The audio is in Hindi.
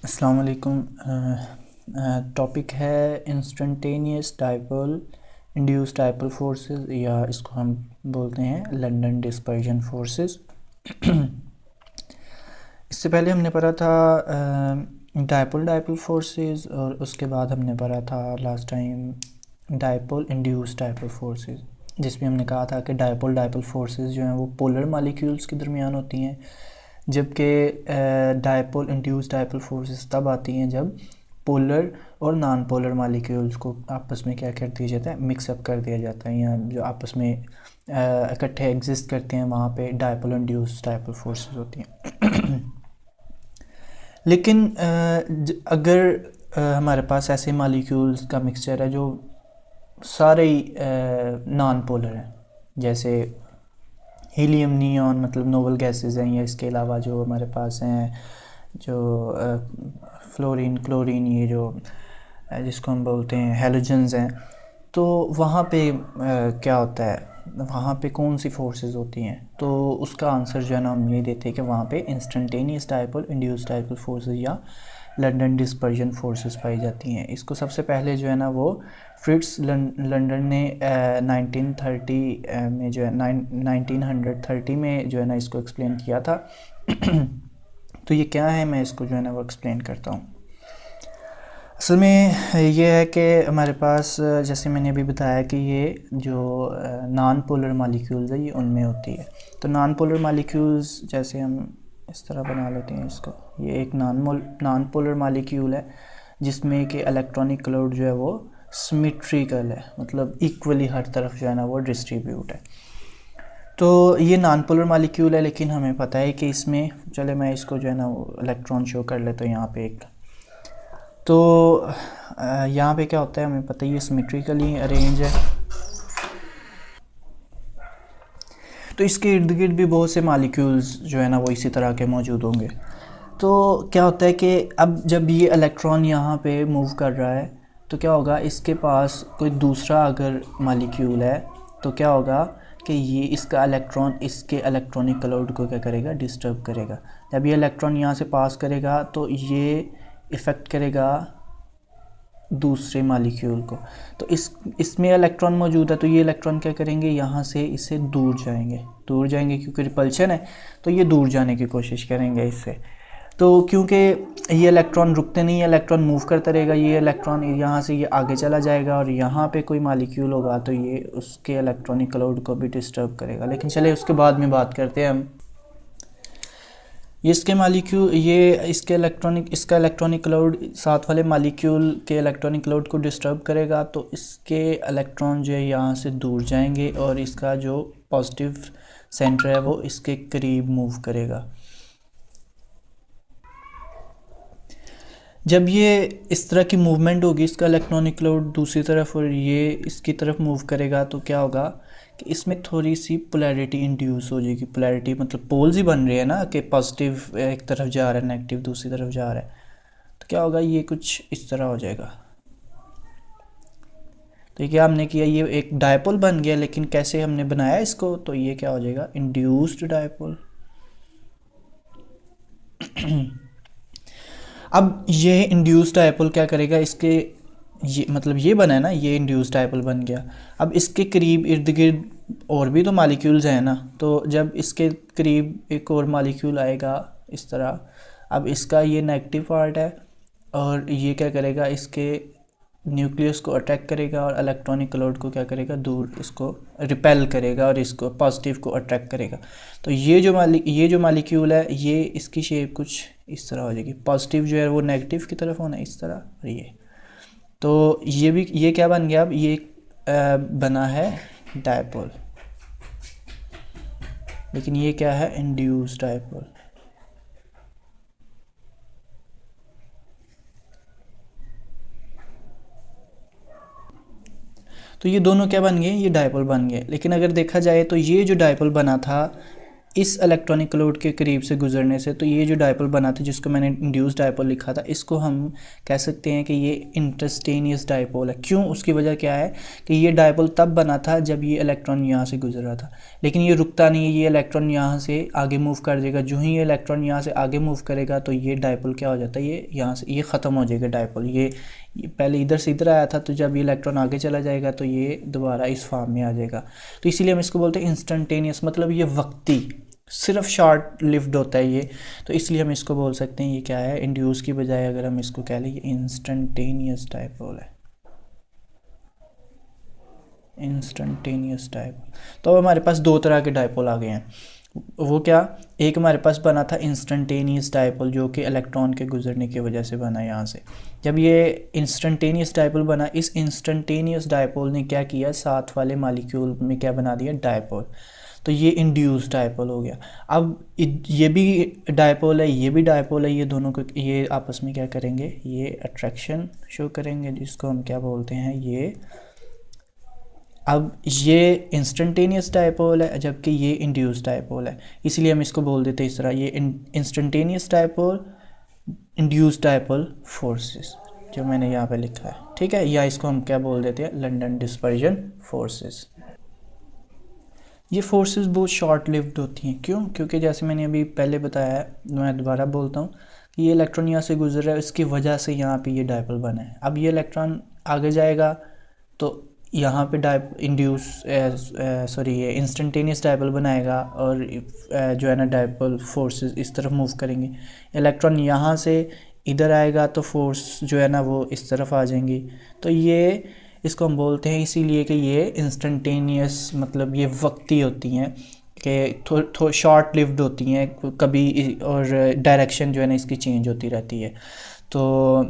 अस्सलाम वालेकुम। टॉपिक है instantaneous dipole induced dipole forces, या इसको हम बोलते हैं लंदन डिस्पर्जन फोर्सेस। इससे पहले हमने पढ़ा था डाइपोल फोर्सेस, और उसके बाद हमने पढ़ा था last time dipole induced dipole forces, जिसमें हमने कहा था कि डाइपोल फोर्सेस जो हैं वो पोलर मालिक्यूल्स के दरमियान होती हैं, जबकि डाइपोल इंड्यूस्ड डाइपोल फोर्सेस तब आती हैं जब पोलर और नॉन पोलर मालिक्यूल्स को आपस में क्या कर दिया जाता है, मिक्सअप कर दिया जाता है, या जो आपस में इकट्ठे एग्जिस्ट करते हैं, वहाँ पे डाइपोल इंड्यूस्ड डाइपोल फोर्सेस होती हैं। लेकिन अगर हमारे पास ऐसे मालिक्यूल्स का मिक्सचर है जो सारे ही नॉन पोलर हैं, जैसे हीलियम, नियॉन, मतलब नोबल गैसेस हैं, या इसके अलावा जो हमारे पास हैं जो फ्लोरीन, क्लोरीन, ये जो जिसको हम बोलते हैं हैलोजन्स हैं, तो वहाँ पे क्या होता है, वहाँ पे कौन सी फोर्सेस होती हैं? तो उसका आंसर जो है ना हम ये देते हैं कि वहाँ पे instantaneous dipole induced dipole forces या लंदन डिस्पर्जन फोर्सेस पाई जाती हैं। इसको सबसे पहले जो है ना वो फ्रिट्स लंदन ने 1930 में जो है 1930 में जो है ना इसको एक्सप्लेन किया था। तो ये क्या है, मैं इसको जो है ना वो एक्सप्लेन करता हूँ। असल में ये है कि हमारे पास, जैसे मैंने अभी बताया कि ये जो नॉन पोलर मालिक्यूल्स है ये उनमें होती है। तो नॉन पोलर मालिक्यूल्स जैसे हम इस तरह बना लेते हैं इसको, ये एक नॉन पोलर मालिक्यूल है जिसमें कि इलेक्ट्रॉनिक क्लाउड जो है वो सिमेट्रिकल है, मतलब इक्वली हर तरफ जो है ना वो डिस्ट्रीब्यूट है। तो ये नॉन पोलर मालिक्यूल है, लेकिन हमें पता है कि इसमें, चले मैं इसको जो है ना वो इलेक्ट्रॉन शो कर लेता हूँ यहाँ पे एक। तो यहाँ पे क्या होता है, हमें पता है ये सिमेट्रिकली अरेंज है, तो इसके इर्द गिर्द भी बहुत से मालिक्यूल्स जो है ना वो इसी तरह के मौजूद होंगे। तो क्या होता है कि अब जब ये इलेक्ट्रॉन यहाँ पे मूव कर रहा है तो क्या होगा, इसके पास कोई दूसरा अगर मालिक्यूल है तो क्या होगा कि ये इसका इलेक्ट्रॉन इसके इलेक्ट्रॉनिक क्लाउड को क्या करेगा, डिस्टर्ब करेगा। जब ये इलेक्ट्रॉन यहाँ से पास करेगा तो ये इफ़ेक्ट करेगा दूसरे मालिक्यूल को। तो इसमें इलेक्ट्रॉन मौजूद है, तो ये इलेक्ट्रॉन क्या करेंगे, यहाँ से इससे दूर जाएंगे क्योंकि रिपल्शन है, तो ये दूर जाने की कोशिश करेंगे इससे। तो क्योंकि ये इलेक्ट्रॉन रुकते नहीं है, इलेक्ट्रॉन मूव करता रहेगा, ये इलेक्ट्रॉन यहाँ से ये आगे चला जाएगा और यहाँ पे कोई मालिक्यूल होगा तो ये उसके इलेक्ट्रॉनिक क्लाउड को भी डिस्टर्ब करेगा। लेकिन चले उसके बाद में बात करते हैं हम। इसका इलेक्ट्रॉनिक क्लाउड साथ वाले मालिक्यूल के इलेक्ट्रॉनिक क्लाउड को डिस्टर्ब करेगा, तो इसके इलेक्ट्रॉन जो है यहाँ से दूर जाएंगे और इसका जो पॉजिटिव सेंटर है वो इसके करीब मूव करेगा। जब ये इस तरह की मूवमेंट होगी, इसका इलेक्ट्रॉनिक क्लाउड दूसरी तरफ और ये इसकी तरफ मूव करेगा, तो क्या होगा कि इसमें थोड़ी सी पोलैरिटी इंड्यूस हो जाएगी। पोलैरिटी मतलब पोल्स ही बन रहे हैं ना, कि पॉजिटिव एक तरफ जा रहा है, नेगेटिव दूसरी तरफ जा रहा है, तो क्या होगा, ये कुछ इस तरह हो जाएगा। तो ये क्या हमने किया, ये एक डायपोल बन गया, लेकिन कैसे हमने बनाया इसको, तो ये क्या हो जाएगा, इंड्यूस्ड डायपोल। अब ये इंड्यूस्ड डायपोल क्या करेगा, इसके ये मतलब ये बना है ना, ये इंड्यूस्ड डायपोल बन गया। अब इसके करीब इर्द गिर्द और भी तो मालिक्यूल्स हैं ना, तो जब इसके करीब एक और मालिक्यूल आएगा इस तरह, अब इसका ये नेगेटिव पार्ट है और ये क्या करेगा, इसके न्यूक्लियस को अटैक करेगा और इलेक्ट्रॉनिक क्लाउड को क्या करेगा, दूर इसको रिपेल करेगा और इसको पॉजिटिव को अट्रैक्ट करेगा। तो ये जो मालिक्यूल है, ये इसकी शेप कुछ इस तरह हो जाएगी। पॉजिटिव जो है वो नेगेटिव की तरफ होना इस तरह, और ये तो ये क्या बन गया, अब ये बना है डायपोल, लेकिन ये क्या है, इंड्यूस्ड डायपोल। तो ये दोनों क्या बन गए, ये डायपोल बन गए। लेकिन अगर देखा जाए तो ये जो डायपोल बना था इस इलेक्ट्रॉनिक क्लोड के करीब से गुजरने से, तो ये जो डायपोल बना था जिसको मैंने इंड्यूस डायपोल लिखा था, इसको हम कह सकते हैं कि ये इंटरस्टेनियस डायपोल है। क्यों? उसकी वजह क्या है कि ये डायपोल तब बना था जब ये इलेक्ट्रॉन यहाँ से गुजर रहा था, लेकिन ये रुकता नहीं है, ये इलेक्ट्रॉन यहाँ से आगे मूव कर देगा। जो ही ये इलेक्ट्रॉन यहाँ से आगे मूव करेगा तो ये डायपोल क्या हो जाता है, ये यहाँ से ये ख़त्म हो जाएगा डायपोल। ये पहले इधर से इधर आया था, तो जब ये इलेक्ट्रॉन आगे चला जाएगा तो ये दोबारा इस फॉर्म में आ जाएगा। तो इसीलिए हम इसको बोलते हैं इंस्टेंटेनियस, मतलब ये वक्ती, सिर्फ शॉर्ट लिव्ड होता है ये। तो इसलिए हम इसको बोल सकते हैं ये क्या है, इंड्यूस की बजाय अगर हम इसको कह लें, ये इंस्टेंटेनियस डायपोल है, इंस्टेंटेनियस डायपोल। तो अब हमारे पास दो तरह के डायपोल आ गए हैं। वो क्या, एक हमारे पास बना था इंस्टेंटेनियस डायपोल जो कि इलेक्ट्रॉन के गुजरने की वजह से बना यहाँ से। जब ये इंस्टेंटेनियस डायपोल बना, इस इंस्टेंटेनियस डायपोल ने क्या किया, साथ वाले मॉलिक्यूल में क्या बना दिया, डायपोल। तो ये इंड्यूस डायपोल हो गया। अब ये भी डायपोल है, ये भी डायपोल है, ये दोनों को ये आपस में क्या करेंगे, ये अट्रैक्शन शो करेंगे, जिसको हम क्या बोलते हैं, ये। अब ये इंस्टेंटेनियस डायपोल है जबकि ये इंड्यूस डायपोल है, इसलिए हम इसको बोल देते हैं इस तरह, ये instantaneous dipole, induce dipole forces, जो मैंने यहाँ पे लिखा है, ठीक है। या इसको हम क्या बोल देते हैं, लंदन डिस्पर्जन फोर्सेस। ये फोर्सेस बहुत शॉर्ट लिव्ड होती हैं। क्यों? क्योंकि जैसे मैंने अभी पहले बताया है, मैं दोबारा बोलता हूँ कि ये इलेक्ट्रॉन यहाँ से गुजर रहा है, इसकी वजह से यहाँ पे ये डायपोल बना है। अब ये इलेक्ट्रॉन आगे जाएगा तो यहाँ पे ये इंस्टेंटेनियस डायपोल बनाएगा, और जो है ना डायपोल फोर्सेस इस तरफ मूव करेंगे। इलेक्ट्रॉन यहाँ से इधर आएगा तो फोर्स जो है ना वो इस तरफ आ जाएंगी। तो ये इसको हम बोलते हैं इसीलिए कि ये इंस्टेंटेनियस, मतलब ये वक्ती होती हैं, कि शॉर्ट लिव्ड होती हैं कभी, और डायरेक्शन जो है ना इसकी चेंज होती रहती है। तो